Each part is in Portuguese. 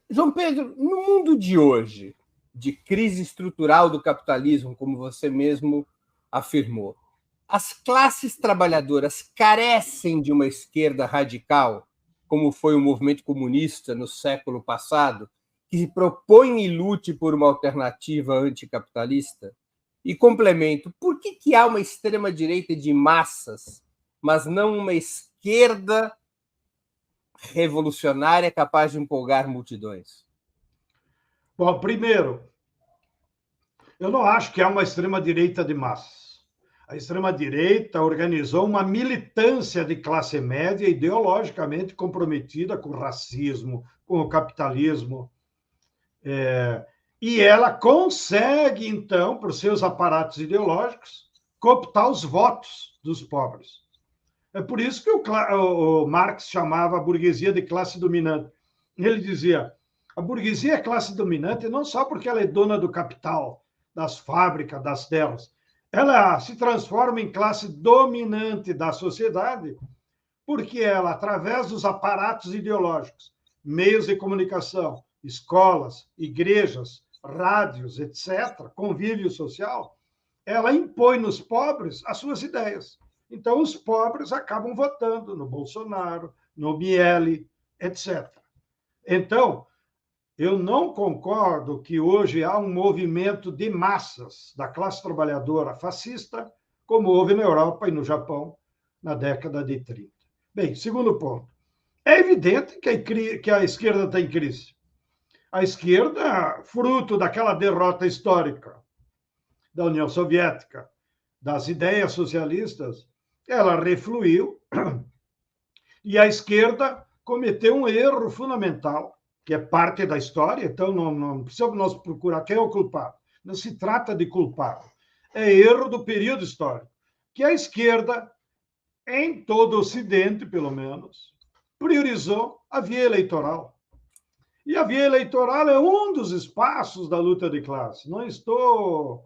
João Pedro, no mundo de hoje, de crise estrutural do capitalismo, como você mesmo afirmou, as classes trabalhadoras carecem de uma esquerda radical, como foi o movimento comunista no século passado, que se propõe e lute por uma alternativa anticapitalista? E complemento, por que há uma extrema-direita de massas, mas não uma esquerda revolucionária capaz de empolgar multidões? Bom, primeiro, eu não acho que há uma extrema-direita de massas. A extrema-direita organizou uma militância de classe média ideologicamente comprometida com o racismo, com o capitalismo. E ela consegue, então, por seus aparatos ideológicos, cooptar os votos dos pobres. É por isso que o Marx chamava a burguesia de classe dominante. Ele dizia: a burguesia é classe dominante não só porque ela é dona do capital, das fábricas, das terras. Ela se transforma em classe dominante da sociedade porque ela, através dos aparatos ideológicos, meios de comunicação, escolas, igrejas, rádios, etc., convívio social, ela impõe nos pobres as suas ideias. Então, os pobres acabam votando no Bolsonaro, no Miele, etc. Então, eu não concordo que hoje há um movimento de massas da classe trabalhadora fascista, como houve na Europa e no Japão na década de 30. Bem, segundo ponto. É evidente que a esquerda está em crise. A esquerda, fruto daquela derrota histórica da União Soviética, das ideias socialistas, ela refluiu e a esquerda cometeu um erro fundamental, que é parte da história, então não precisamos nós procurar quem é o culpado. Não se trata de culpado. É erro do período histórico, que a esquerda, em todo o Ocidente, pelo menos, priorizou a via eleitoral. E a via eleitoral é um dos espaços da luta de classe. Não estou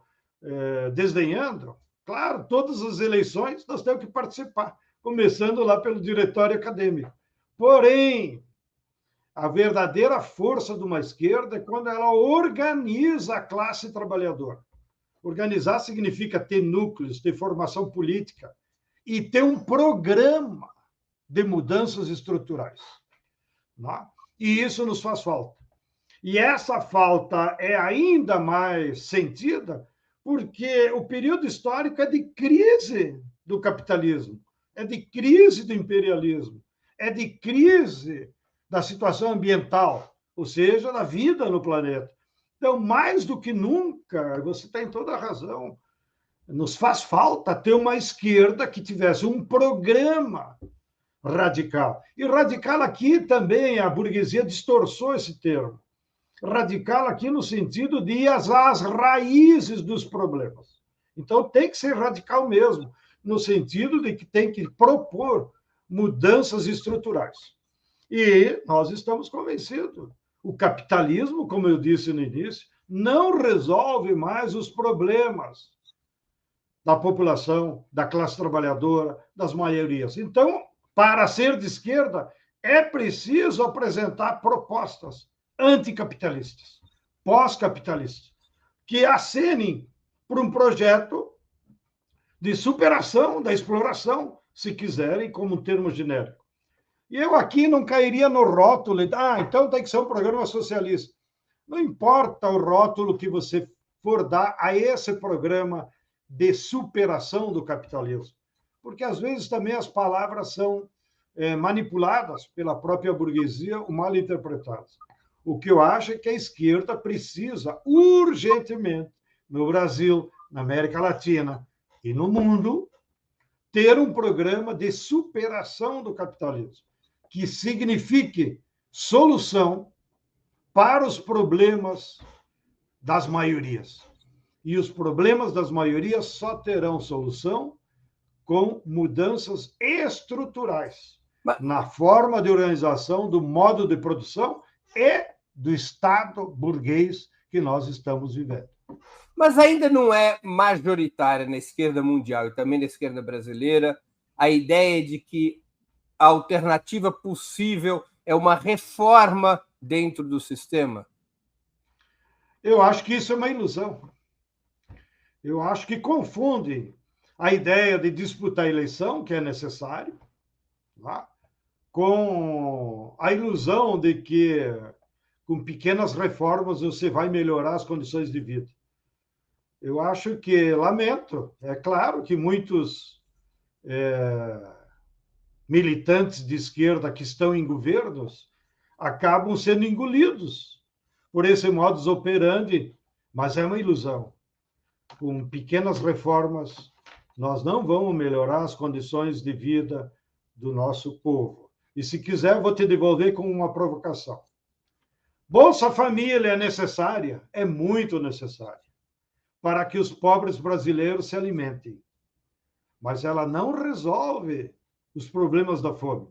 desdenhando. Claro, todas as eleições nós temos que participar, começando lá pelo diretório acadêmico. Porém, a verdadeira força de uma esquerda é quando ela organiza a classe trabalhadora. Organizar significa ter núcleos, ter formação política e ter um programa de mudanças estruturais. Não? E isso nos faz falta. E essa falta é ainda mais sentida porque o período histórico é de crise do capitalismo, é de crise do imperialismo, é de crise da situação ambiental, ou seja, da vida no planeta. Então, mais do que nunca, você tem toda a razão, nos faz falta ter uma esquerda que tivesse um programa radical. E radical aqui também, a burguesia distorçou esse termo. Radical aqui no sentido de ir às raízes dos problemas. Então, tem que ser radical mesmo, no sentido de que tem que propor mudanças estruturais. E nós estamos convencidos. O capitalismo, como eu disse no início, não resolve mais os problemas da população, da classe trabalhadora, das maiorias. Então, para ser de esquerda, é preciso apresentar propostas anticapitalistas, pós-capitalistas, que acenem para um projeto de superação da exploração, se quiserem, como um termo genérico. E eu aqui não cairia no rótulo, então tem que ser um programa socialista. Não importa o rótulo que você for dar a esse programa de superação do capitalismo, porque às vezes também as palavras são manipuladas pela própria burguesia ou mal interpretadas. O que eu acho é que a esquerda precisa urgentemente, no Brasil, na América Latina e no mundo, ter um programa de superação do capitalismo, que signifique solução para os problemas das maiorias. E os problemas das maiorias só terão solução com mudanças estruturais na forma de organização, do modo de produção e do Estado burguês que nós estamos vivendo. Mas ainda não é majoritária na esquerda mundial e também na esquerda brasileira a ideia de que a alternativa possível é uma reforma dentro do sistema? Eu acho que isso é uma ilusão. Eu acho que confundem a ideia de disputar a eleição, que é necessário, tá? Com a ilusão de que com pequenas reformas você vai melhorar as condições de vida. Eu acho que, lamento, é claro que muitos militantes de esquerda que estão em governos acabam sendo engolidos por esse modus operandi, mas é uma ilusão. Com pequenas reformas, nós não vamos melhorar as condições de vida do nosso povo. E se quiser, vou te devolver com uma provocação. Bolsa Família é necessária? É muito necessária, para que os pobres brasileiros se alimentem. Mas ela não resolve os problemas da fome.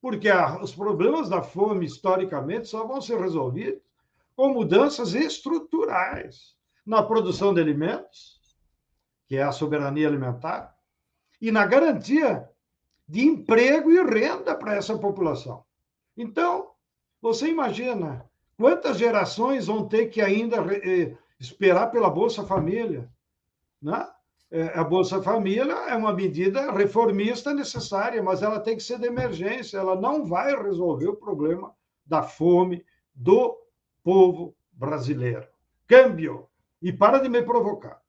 Porque os problemas da fome, historicamente, só vão ser resolvidos com mudanças estruturais na produção de alimentos, que é a soberania alimentar, e na garantia de emprego e renda para essa população. Então, você imagina quantas gerações vão ter que ainda esperar pela Bolsa Família, né? A Bolsa Família é uma medida reformista necessária, mas ela tem que ser de emergência, ela não vai resolver o problema da fome do povo brasileiro. Câmbio! E para de me provocar.